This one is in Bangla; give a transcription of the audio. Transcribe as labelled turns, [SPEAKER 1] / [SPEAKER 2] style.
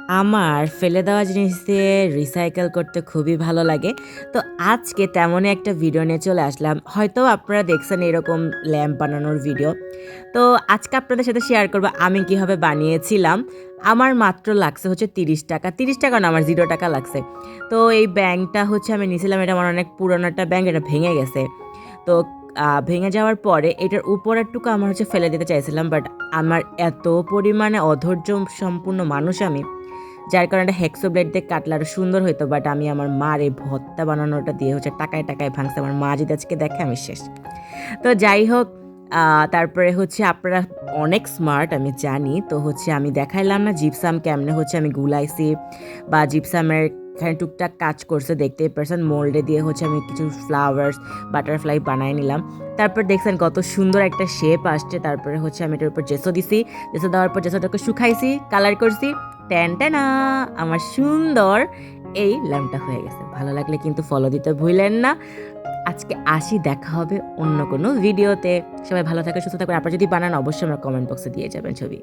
[SPEAKER 1] আমার ফেলে দেওয়া জিনিস দিয়ে রিসাইকেল করতে খুবই ভালো লাগে। তো আজকে তেমনই একটা ভিডিও নিয়ে চলে আসলাম। হয়তো আপনারা দেখছেন এরকম ল্যাম্প বানানোর ভিডিও। তো আজকে আপনাদের সাথে শেয়ার করব আমি কিভাবে বানিয়েছিলাম। আমার মাত্র লাগছে হচ্ছে ৳৩০ ৳৩০ না আমার ৳0 লাগছে। তো এই ব্যাঙটা হচ্ছে আমি নিয়েছিলাম, এটা আমার অনেক পুরনো একটা ব্যাঙ, এটা ভেঙে গেছে। তো ভেঙে যাওয়ার পরে এটার উপরেরটুকু আমার হচ্ছে ফেলে দিতে চাইছিলাম, বাট আমার এত পরিমাণে অধৈর্য সম্পূর্ণ মানুষ আমি, যার কারণে একটা হেক্সো ব্লেড দিয়ে কাটলে আরও সুন্দর হইতো। বাট আমি আমার মার এই ভর্তা বানানোটা দিয়ে হচ্ছে টাকায় টাকায় ভাঙছে। আমার মা যদি আজকে দেখে আমি শেষ। তো যাই হোক, তারপরে হচ্ছে আপনারা অনেক স্মার্ট আমি জানি। তো হচ্ছে আমি দেখাইলাম না জিপসাম কেমনে হচ্ছে আমি গুলাইছি, বা জিপসামের এখানে টুকটাক কাজ করছে দেখতেই পারছেন। মোল্ডে দিয়ে হচ্ছে আমি কিছু ফ্লাওয়ার্স, বাটারফ্লাই বানাই নিলাম। তারপর দেখছেন কত সুন্দর একটা শেপ আসছে। তারপরে হচ্ছে আমি এটার উপর জেসো দিছি। জেসো দেওয়ার পর জেসোটাকে শুকাইছি, কালার করছি। ট্যান ট্যানা, আমার সুন্দর এই ল্যাম্পটা হয়ে গেছে। ভালো লাগলে কিন্তু ফলো দিতে ভুলেন না। আজকে আসি, দেখা হবে অন্য কোনো ভিডিওতে। সবাই ভালো থাকবেন, সুস্থ থাকবেন। আপনারা যদি বানান অবশ্যই আমার কমেন্ট বক্সে দিয়ে যাবেন ছবি।